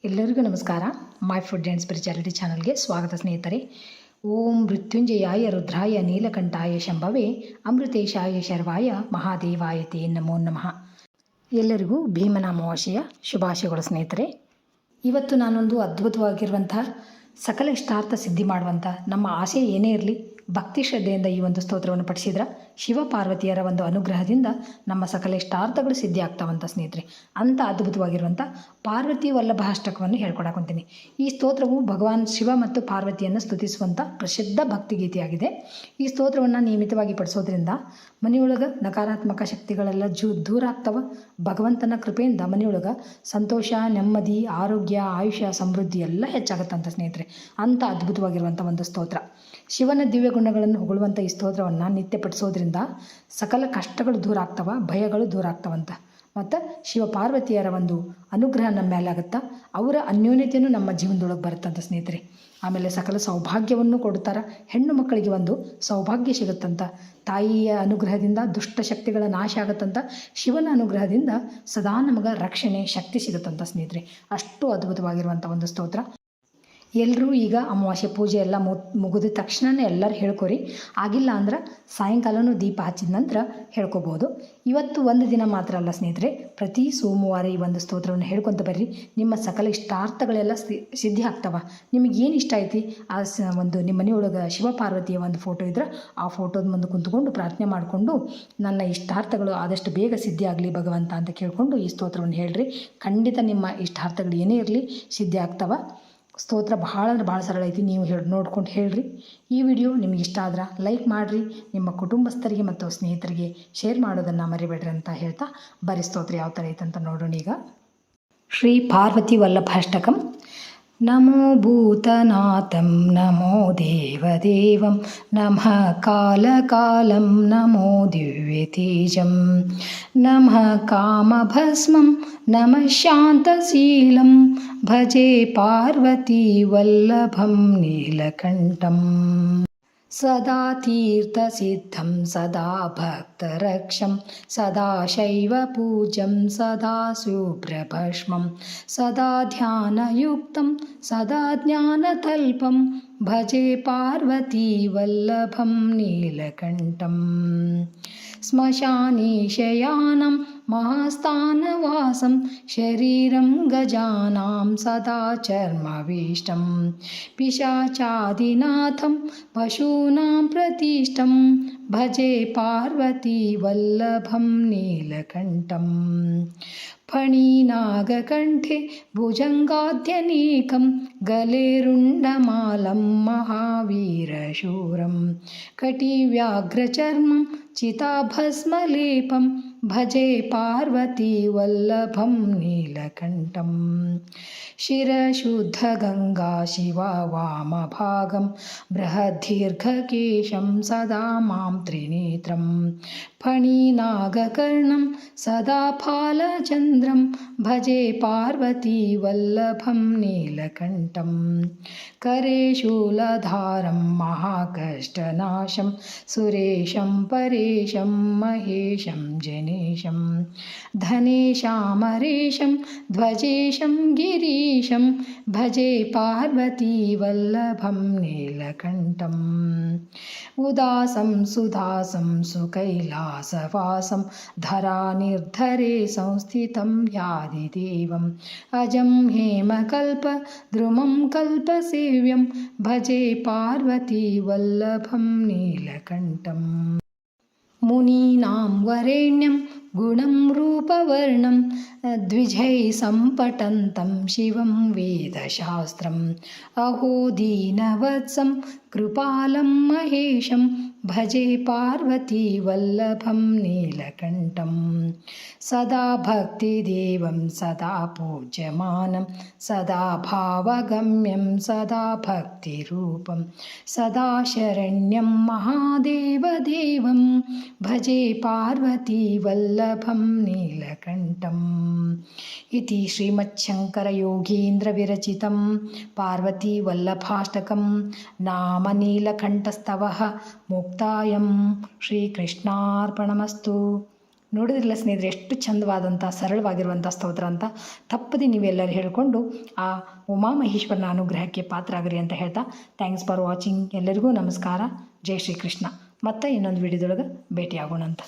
ಎಲ್ಲರಿಗೂ ನಮಸ್ಕಾರ. My food and spirituality ಚಾನಲ್ಗೆ ಸ್ವಾಗತ ಸ್ನೇಹಿತರೆ. ಓಂ ಮೃತ್ಯುಂಜಯಾಯ ರುದ್ರಾಯ ನೀಲಕಂಠಾಯ ಶಂಭವೇ ಅಮೃತೇಶಾಯ ಶರ್ವಾಯ ಮಹಾದೇವಾಯ ತೇ ನಮೋ ನಮಃ. ಎಲ್ಲರಿಗೂ ಭೀಮನ ಅಮಾವಾಸ್ಯೆಯ ಶುಭಾಶಯಗಳು ಸ್ನೇಹಿತರೆ. ಇವತ್ತು ನಾನೊಂದು ಅದ್ಭುತವಾಗಿರುವಂತಹ ಸಕಲ ಇಷ್ಟಾರ್ಥ ಸಿದ್ಧಿ ಮಾಡುವಂಥ ನಮ್ಮ ಆಸೆ ಏನೇ ಇರಲಿ ಭಕ್ತಿ ಶ್ರದ್ಧೆಯಿಂದ ಈ ಒಂದು ಸ್ತೋತ್ರವನ್ನು ಪಠಿಸಿದ್ರೆ ಶಿವ ಪಾರ್ವತಿಯರ ಒಂದು ಅನುಗ್ರಹದಿಂದ ನಮ್ಮ ಸಕಲ ಇಷ್ಟಾರ್ಥಗಳು ಸಿದ್ಧಿ ಆಗ್ತಾವಂಥ ಸ್ನೇಹಿತರೆ. ಅಂಥ ಅದ್ಭುತವಾಗಿರುವಂಥ ಪಾರ್ವತಿ ವಲ್ಲಭಾಷ್ಟಕವನ್ನು ಹೇಳ್ಕೊಡಕೊಂತೀನಿ. ಈ ಸ್ತೋತ್ರವು ಭಗವಾನ್ ಶಿವ ಮತ್ತು ಪಾರ್ವತಿಯನ್ನು ಸ್ತುತಿಸುವಂಥ ಪ್ರಸಿದ್ಧ ಭಕ್ತಿಗೀತೆಯಾಗಿದೆ. ಈ ಸ್ತೋತ್ರವನ್ನು ನಿಯಮಿತವಾಗಿ ಪಡಿಸೋದ್ರಿಂದ ಮನೆಯೊಳಗೆ ನಕಾರಾತ್ಮಕ ಶಕ್ತಿಗಳೆಲ್ಲ ದೂರ ಆಗ್ತವೆ. ಭಗವಂತನ ಕೃಪೆಯಿಂದ ಮನೆಯೊಳಗೆ ಸಂತೋಷ, ನೆಮ್ಮದಿ, ಆರೋಗ್ಯ, ಆಯುಷ್ಯ, ಸಮೃದ್ಧಿ ಎಲ್ಲ ಹೆಚ್ಚಾಗುತ್ತಂತ ಸ್ನೇಹಿತರೆ. ಅಂಥ ಅದ್ಭುತವಾಗಿರುವಂಥ ಒಂದು ಸ್ತೋತ್ರ. ಶಿವನ ದಿವ್ಯ ಗುಣಗಳನ್ನು ಹೊಗಳುವಂಥ ಈ ಸ್ತೋತ್ರವನ್ನು ನಿತ್ಯ ಪಠಿಸೋದ್ರಿಂದ ಸಕಲ ಕಷ್ಟಗಳು ದೂರ ಆಗ್ತವೆ, ಭಯಗಳು ದೂರ ಆಗ್ತವಂತ. ಮತ್ತು ಶಿವ ಪಾರ್ವತಿಯರ ಒಂದು ಅನುಗ್ರಹ ನಮ್ಮ ಮೇಲೆ ಆಗುತ್ತಾ, ಅವರ ಅನ್ಯೋನ್ಯತೆಯೂ ನಮ್ಮ ಜೀವನದೊಳಗೆ ಬರುತ್ತಂತ ಸ್ನೇಹಿತರೆ. ಆಮೇಲೆ ಸಕಲ ಸೌಭಾಗ್ಯವನ್ನು ಕೊಡ್ತಾರೆ. ಹೆಣ್ಣು ಮಕ್ಕಳಿಗೆ ಒಂದು ಸೌಭಾಗ್ಯ ಸಿಗುತ್ತಂತ. ತಾಯಿಯ ಅನುಗ್ರಹದಿಂದ ದುಷ್ಟ ಶಕ್ತಿಗಳ ನಾಶ ಆಗುತ್ತಂತ. ಶಿವನ ಅನುಗ್ರಹದಿಂದ ಸದಾ ನಮಗೆ ರಕ್ಷಣೆ ಶಕ್ತಿ ಸಿಗುತ್ತಂತ ಸ್ನೇಹಿತರೆ. ಅಷ್ಟು ಅದ್ಭುತವಾಗಿರುವಂಥ ಒಂದು ಸ್ತೋತ್ರ. ಎಲ್ಲರೂ ಈಗ ಅಮಾವಾಸ್ಯೆ ಪೂಜೆ ಎಲ್ಲ ಮುಗಿದ ತಕ್ಷಣವೇ ಎಲ್ಲರೂ ಹೇಳ್ಕೊರಿ. ಆಗಿಲ್ಲ ಅಂದ್ರೆ ಸಾಯಂಕಾಲನೂ ದೀಪ ಹಚ್ಚಿದ ನಂತರ ಹೇಳ್ಕೊಬೋದು. ಇವತ್ತು ಒಂದು ದಿನ ಮಾತ್ರ ಅಲ್ಲ ಸ್ನೇಹಿತರೆ, ಪ್ರತಿ ಸೋಮವಾರ ಈ ಒಂದು ಸ್ತೋತ್ರವನ್ನು ಹೇಳ್ಕೊತ ಬರ್ರಿ. ನಿಮ್ಮ ಸಕಲ ಇಷ್ಟಾರ್ಥಗಳೆಲ್ಲ ಸಿದ್ಧಿ ಆಗ್ತವೆ. ನಿಮಗೆ ಏನು ಇಷ್ಟ ಐತಿ ಆ ಒಂದು ನಿಮ್ಮ ಮನೆಯೊಳಗೆ ಶಿವ ಪಾರ್ವತಿಯ ಒಂದು ಫೋಟೋ ಇದ್ರೆ ಆ ಫೋಟೋದ ಮುಂದೆ ಕುಂತ್ಕೊಂಡು ಪ್ರಾರ್ಥನೆ ಮಾಡಿಕೊಂಡು ನನ್ನ ಇಷ್ಟಾರ್ಥಗಳು ಆದಷ್ಟು ಬೇಗ ಸಿದ್ಧಿ ಆಗಲಿ ಭಗವಂತ ಅಂತ ಕೇಳಿಕೊಂಡು ಈ ಸ್ತೋತ್ರವನ್ನು ಹೇಳ್ರಿ. ಖಂಡಿತ ನಿಮ್ಮ ಇಷ್ಟಾರ್ಥಗಳು ಏನೇ ಇರಲಿ ಸಿದ್ಧಿ ಆಗ್ತವೆ. ಸ್ತೋತ್ರ ಭಾಳ ಅಂದ್ರೆ ಭಾಳ ಸರಳ ಐತಿ. ನೀವು ನೋಡ್ಕೊಂಡು ಹೇಳ್ರಿ. ಈ ವಿಡಿಯೋ ನಿಮಗೆ ಇಷ್ಟ ಆದ್ರೆ ಲೈಕ್ ಮಾಡಿರಿ. ನಿಮ್ಮ ಕುಟುಂಬಸ್ಥರಿಗೆ ಮತ್ತು ಸ್ನೇಹಿತರಿಗೆ ಶೇರ್ ಮಾಡೋದನ್ನು ಮರಿಬೇಡ್ರಿ ಅಂತ ಹೇಳ್ತಾ ಬರೀ ಸ್ತೋತ್ರ ಯಾವ ಥರ ಐತಂತ ನೋಡೋಣ ಈಗ. ಶ್ರೀ ಪಾರ್ವತಿ ವಲ್ಲಭಾಷ್ಟಕಂ. ನಮೋ ಭೂತನಾಥಂ ನಮೋ ದೇವದೇವಂ ನಮಃ ಕಾಲಕಾಲಂ ನಮೋ ದಿವ್ಯತೇಜಂ ನಮಃ ಕಾಮಭಸ್ಮಂ ನಮಃ ಶಾಂತಶೀಲಂ ಭಜೆ ಪಾರ್ವತಿ ವಲ್ಲಭಂ ನೀಲಕಂಠಂ. ಸದಾ ತೀರ್ಥಸಿದ್ಧಂ ಸದಾ ಭಕ್ತರಕ್ಷಂ ಸದಾ ಶೈವ ಪೂಜ್ಯಂ ಸದಾ ಶುಭ್ರಭಸ್ಮಂ ಸದಾ ಧ್ಯಾನಯುಕ್ತಂ ಸದಾ ಜ್ಞಾನತಲ್ಪಂ ಭಜೆ ಪಾರ್ವತಿ ವಲ್ಲಭಂ ನೀಲಕಂಠಂ. ಸ್ಮಶಾನೆ ಶಯಾನಂ ಮಹಾಸ್ಥಾನವಾಸಂ ಶರೀರಂ ಗಜಾನಾಂ ಸದಾ ಚರ್ಮವೀಷ್ಟಂ ಪಿಶಾಚಾದಿನಾಥಂ ಪಶೂನಾಂ ಪ್ರತಿಷ್ಠಂ ಭಜೆ ಪಾರ್ವತಿ ವಲ್ಲಭಂ ನೀಲಕಂಠಂ. ಫಣೀನಾಗಕಂಠೆ ಭುಜಂಗಾದ್ಯನೇಕಂ ಗಲೇರುಂಡಮಾಲಂ ಮಹಾವೀರಶೂರಂ ಕಟಿವ್ಯಾಘ್ರಚರ್ಮಂ ಚಿತಾಭಸ್ಮಲೇಪಂ ಭಜೆ ಪಾರ್ವತಿ ವಲ್ಲಭಂ ನೀಲಕಂಠಂ. ಶಿರಶುದ್ಧಗಂಗಾ ಶಿವ ವಾಮಭಾಗಂ ಬೃಹದ್ದೀರ್ಘಕೇಶಂ ಸದಾ ಮಾಂ ತ್ರಿನೇತ್ರಂ ಫಣೀನಾಗಕರ್ಣಂ ಸದಾ ಫಾಲಚಂದ್ರಂ ಭಜೆ ಪಾರ್ವತಿ ವಲ್ಲಭಂ ನೀಲಕಂಠಂ. ಕರೆ ಶೂಲಧಾರಂ ಮಹಾಕಷ್ಟನಾಶಂ ಸುರೇಶಂ ಪರೇಶಂ ಮಹೇಶಂ ಜನೇಶಂ ಧನೇಶಾಮರೇಶಂ ಧ್ವಜೇಶಂ ಗಿರೀಶಂ ಭಜೆ ಪಾರ್ವತಿ ವಲ್ಲಭಂ ನೀಲಕಂಠಂ. ಉದಾಸಂ ಸುಧಾಸಂ ಸುಕೈಲಾಸವಾಸಂ ಧರಾನಿರ್ಧರೆ ಸಂಸ್ಥಿತಂ ಯಾದಿದೇವಂ ಅಜಂ ಹೇಮಕಲ್ಪ ದ್ರುಮಂ ಕಲ್ಪಸೇವ್ಯಂ ಭಜೆ ಪಾರ್ವತಿ ವಲ್ಲಭಂ ನೀಲಕಂಠಂ. ಮುನೀನಾಂ ವರೇಣ್ಯಂ ಗುಣಂ ರೂಪವರ್ಣಂ ದ್ವಿಜೈ ಸಂಪಟಂತಂ ಶಿವಂ ವೇದಶಾಸ್ತ್ರಂ ಅಹೋ ದೀನವತ್ಸಂ ಕೃಪಾಲಂ ಮಹೇಶಂ ಭಜೆ ಪಾರ್ವತಿ ವಲ್ಲಭಂ ನೀಲಕಂಠಂ. ಸದಾ ಭಕ್ತಿದೇವಂ ಸದಾ ಪೂಜ್ಯಮಾನಂ ಸದಾ ಭಾವಗಮ್ಯಂ ಸದಾ ಭಕ್ತಿರೂಪಂ ಸದಾ ಶರಣ್ಯಂ ಮಹಾದೇವದೇವಂ ಭಜೆ ಪಾರ್ವತಿ ವಲ್ಲಭಂ ನೀಲಕಂಠಂ. ಇತಿ ಶ್ರೀಮಚ್ಛಂಕರಯೋಗೀಂದ್ರವಿರಚಿತಂ ಪಾರ್ವತಿ ವಲ್ಲಭಾಷ್ಟಕಂ ನಾಮ ನೀಲಕಂಠಸ್ತವಃ ಮುಕ್ತಾಯಂ. ಶ್ರೀಕೃಷ್ಣಾರ್ಪಣಮಸ್ತು. ನೋಡಿದ್ರಲ್ಲ ಸ್ನೇಹಿತರೆ, ಎಷ್ಟು ಚಂದವಾದಂಥ ಸರಳವಾಗಿರುವಂಥ ಸ್ತೋತ್ರ ಅಂತ. ತಪ್ಪದೆ ನೀವೆಲ್ಲರೂ ಹೇಳಿಕೊಂಡು ಆ ಉಮಾಮಹೇಶ್ವರನ ಅನುಗ್ರಹಕ್ಕೆ ಪಾತ್ರರಾಗ್ರಿ ಅಂತ ಹೇಳ್ತಾ, ಥ್ಯಾಂಕ್ಸ್ ಫಾರ್ ವಾಚಿಂಗ್. ಎಲ್ಲರಿಗೂ ನಮಸ್ಕಾರ. ಜೈ ಶ್ರೀಕೃಷ್ಣ. ಮತ್ತೆ ಇನ್ನೊಂದು ವಿಡಿಯೋದೊಳಗೆ ಭೇಟಿಯಾಗೋಣ ಅಂತ.